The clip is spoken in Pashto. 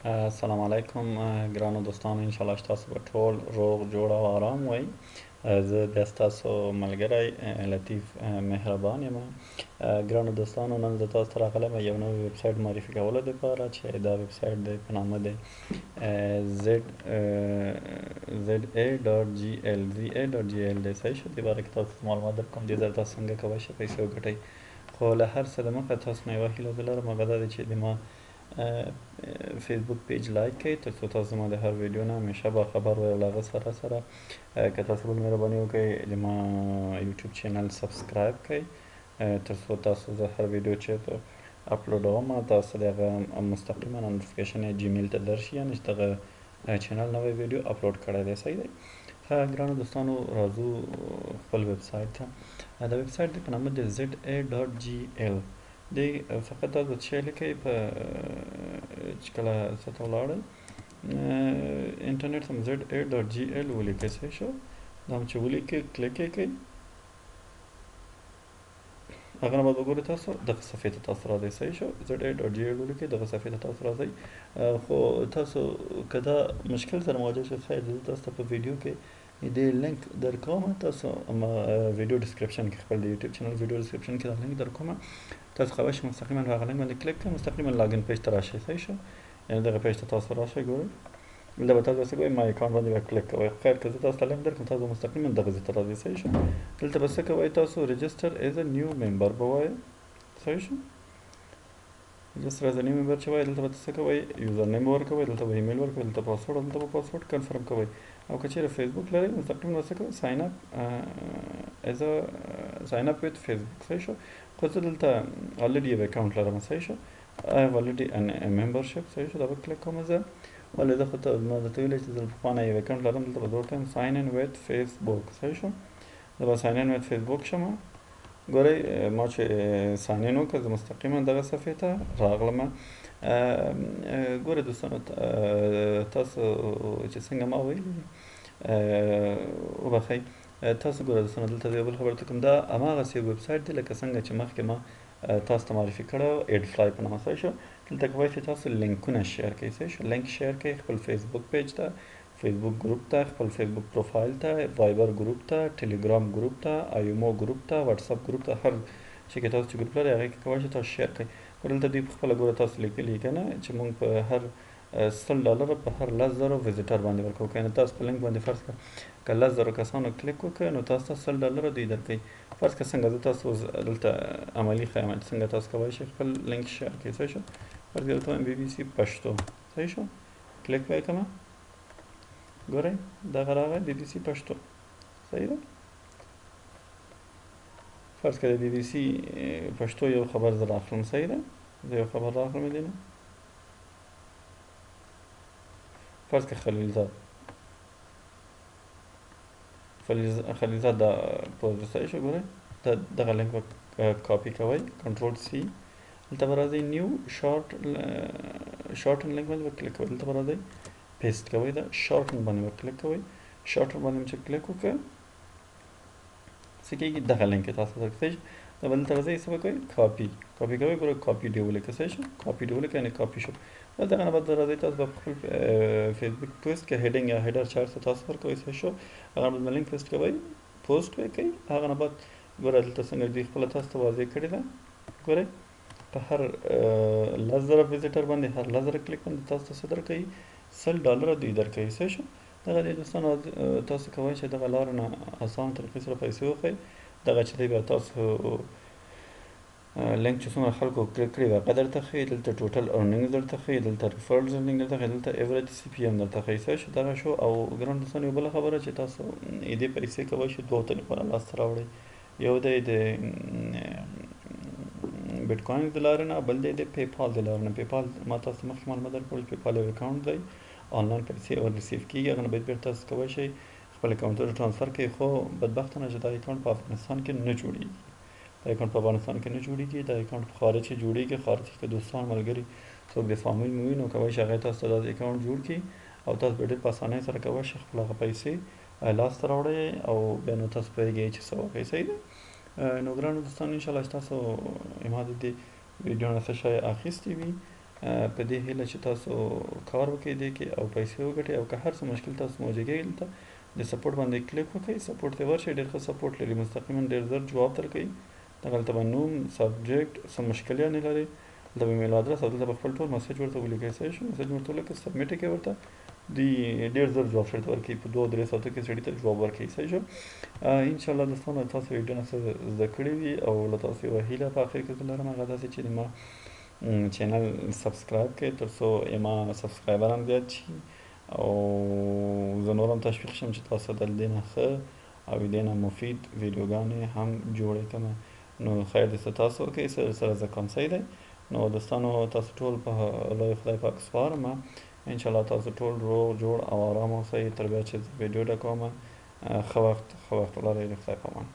السلام علیکم ګرانو دوستانو، انشاءالله چې تاسو به ټول روغ جوړ او آرام وئ. زه بیا ستاسو ملګری لطیف مهربان یم. ګرانو دوستانو، نن زه تاسو ته راغلی یم یو نوی ویبسایټ معرفي کولو دپاره چې دا ویبسایټ دی په نامه دی ZA.GL دی. صحیح شو؟ دې باره کې تاسو ته معلومات درکوم دې ځای تاسو څنګه کولی شئ پیسې وګټئ. خو له هر څه دمخه تاسو نه یوه هیله زه لرم، هغه دا ده چې د ما فیسبوک پیج لایک کړئ تر څو تاسو زما د هر ویډیو نه همیشه باخبر وئ. او له هغه سره سره که تاسو بل مهرباني وکړئ د ما یوټیوب چینل سبسکرایب کړئ تر څو تاسو زه هر ویډیو چیرته اپلوډوم تاسو د هغه مستقیما نوټیفیکیشن یې جیمیل ته درشي، یعنې چې دغه چینل نوی ویډیو اپلوډ کړی دی. صحیح دی؟ ګرانو دوستانو، راځو خپل ویبسایټ ته. دا ویبسایټ دی په نامه د ZA.GL دی. فقط تاسو څه شی لیکئ په چې کله څه ته ولاړئ انټرنیټ ته ZA.GL ولیکئ. صحیح شو؟ دا هم چې ولیکئ کلیک یې کړئ، هغه نه بعد وګورئ تاسو دغه صفحې ته تاسو راځئ. صحیح شو؟ ZA.GL ولیکئ، دغه صفحې ته تاسو راځئ. خو تاسو که دا مشکل سره مواجه شئ، خیر زه تاسو ته په ویډیو کې دې لینک درکوم. تاسو ویډیو ډسکرپشن کې خپل د یوټیوب چینل ویډیو ډسکرپشن کې دا لینک درکوم. تاسو کولی شئ مستقیما په هغه لینک باندې کلیک کړئ، مستقیما لاګین پیج ته راشئ. صحیح شو؟ یعنې دغه پیج ته تاسو راشئ. ګورئ دلته به تاسو څه کوئ، مای اکاونټ باندې به کلیک کوئ. خیر که زه تاسو ته لینک درکړم تاسو مستقیما دغه ځای ته راځئ. صحیح شو؟ دلته به څه کوئ، تاسو رجسټر ایز ا نیو ممبر به وایئ. صحیح شو؟ رجسټر ایز ا نیو ممبر چې وایئ دلته به څه کوئ، یوزر نیم ورکوئ، دلته به ایمیل ورکوئ، دلته پاسورډ، دلته به پاسورډ کنفرم کوئ. او که چیرې فیسبوک لرئ مستقیما به څه کوئ، ساین اپ ایز ا ساین اپ ویت فیسبوک. صحیح شو؟ خو زه دلته الریډي یو اکاونټ لرم. صحیح شو؟ I have already an a membership. صحیح شو؟ دا به کلیک کوم زه، ولې زه خو ما درته ویلی چې زه پخوانی یو اکاونټ لرم. دلته به زه ورته وایم ساین ان ویت فیسبوک. صحیح شو؟ زه به ساین ان ویت فیسبوک شم. ګورئ ما چې ساین ان وکړه زه مستقیما دغه صفحې ته راغلم. ګورئ دوستانو، تاسو چې څنګه ما ویلي وبخئ، تاسو ګوره دوستانو دلته زه یو بل خبر درته کوم. دا هماغسې یو ویبسایټ دی لکه څنګه چې مخکې ما تاسو ته معرفي کړی و، ایډ فلای په نامه. صحیح شو؟ دلته کولی شئ تاسو لینکونه شیر کړئ. صحیح شو؟ لینک شیر کړئ خپل فیسبوک پیج ته، فیسبوک ګروپ ته، خپل فیسبوک پروفایل ته، وایبر ګروپ ته، ټیلیګرام ګروپ ته، ایمو ګروپ ته، واتساپ ګروپ ته، هر چې کې تاسو چې ګروپ لرئ هغې کې کولی شئ تاسو شیر کړئ. دلته دوی پخپله ګوره تاسو لیکلي که نه چې موږ په هر $100 په هر 10,000 ویزیټر باندې ورکوو. که یعنې تاسو په لینک باندې فرض کړه که 10,000 کسانو کلیک وکړه نو تاسو ته $100 دوی درکوي. فرض کړه څنګه زه تاسو دلته عملي ښیم چې څنګه تاسو کولی شئ خپل لینک شیر کړئ. صحیح شو؟ فرض کړه دلته وایم BBC پښتو. صحیح شو؟ کلیک به یې کړمه، ګورئ دغه راغی BBC پښتو. صحیح ده؟ فرض کړه د BBC پښتو یو خبر زه راخلم. صحیح ده؟ زه یو خبر راخلم دې نه، فرض کړه خلیلزاد دا پوسټ. صحیح شو؟ ګورئ دغه لینک به کاپي کوئ، کنټرول C، دلته به راځئ نیو شارټن لینک باندې به کلیک کوئ، دلته به راځئ پیسټ کوئ، دا شارټن باندې به کلیک کوئ. شارټن باندې چې کلیک وکړه څه کېږي، دغه لینک یې تاسو درکړئ. صحیح شو؟ دا به دلته راځئ څه به کوئ، کاپي کوئ. ګوره کاپي ډي ولیکه. صحیح شو؟ کاپي ډي ولیکه یعنې کاپي شو. دغه نه بعد راځئ تاسو به خپل فیسبوک پوسټ کې هیډینګ یا هیډر چا څه تاسو ورکوئ. صحیح شو؟ هغه نه بعد لینک پیسټ کوئ، پوسټ به یې کوئ. هغه نه بعد ګوره دلته څنګه دوی خپله تاسو ته واضح کړې ده. ګورئ په هر 10,000 ویزیټر باندې هر 10,000 کلیک باندې تاسو ته څه درکوي، $100 دوی درکوي. صحیح شو؟ دغه دی دوستانو، تاسو کولی شئ دغه لارو نه اسانه طریقې سره پیسې وخورئ. دغه چې دی بیا تاسو لینک چې څومره خلکو کلیک کړي وي هغه درته ښیي. دلته ټوټل ارنینګز درته ښیي، دلته ریفرلز ارنینګ درته ښیي، دلته ایوریج CPM درته ښیي. صحیح شو؟ دغه شو. او ګران دوستانو یو بله خبره چې تاسو دې پیسې کولی شئ دوو طریقو نه لاسته راوړئ. یو دی د بیټ کوینز د لارې نه، بل دی د پیپال د لارې نه. پیپال ما تاسو ته مخکې معلومات درکړل، پیپال یو اکاونټ دی، آنلاین پیسې اور ریسیو کېږي. هغه نه باید بیرته تاسو کولی شئ خپل اکاونټ ته ټرانسفر کړئ. خو بدبختانه چې دا اکاونټ په افغانستان کې نه جوړېږي. دا اکاونټ په افغانستان کې نه جوړېږي، دا اکاونټ په خارج کې جوړېږي. خارج کې دوستان ملګري څوک د فامیل مو وي نو کولی شي هغې تاسو ته دا اکاونټ جوړ کړي او تاسو به ډېر په اسانۍ سره کولی شئ خپل هغه پیسې لاسته راوړئ او بیا نو تاسو پوهېږئ چې څه وکړئ. صحیح ده؟ نو ګرانو دوستانو انشاءالله چې تاسو ما د دې ویډیو نه څه شی اخیستی وي په دې هیله چې تاسو کار وکړئ دې کې او پیسې وګټئ او که هر څه مشکل تاسو مواجه کېږي دلته د سپورټ باندې کلیک وکړئ سپورټ ته ورشئ ډېر ښه سپورټ لري مستقیما ډېر زر جواب درکوي دغلته به نوم سبجیکټ څه مشکل یې نه لري دلته به میل ادرس او دلته به خپل ټول مسیج ورته ولیکئ صحیح شو مسیج ورته ولیکئ سبمیټ یې کړئ ورته دوی ډېر زر جواب سړي ته ورکوي په 2-3 ساعتو کې سړي ته جواب ورکوي صحیح شو انشاءالله دوستانو تاسو ویډیو نه څه زده کړي وي او له تاسو یوه هیله په اخر کې زه لرم هغه داسې چې ما چینل سبسکرایب کړئ تر څو ما سبسکرایبران زیات شي او زه نور هم تشویق شم چې تاسو د دې نه ښه او دې نه مفید ویډیوګانې هم جوړې کړم نو خیر دې تاسو وکړئ سره زه کوم څه دی نو دوستانو تاسو ټول په لوی خدای پاک سپارم انشاءالله تاسو ټول روغ جوړ او آرام اوسئ تر بیا چې زه ویډیو ډکوم ښه وخت ولرئ د خدای په امان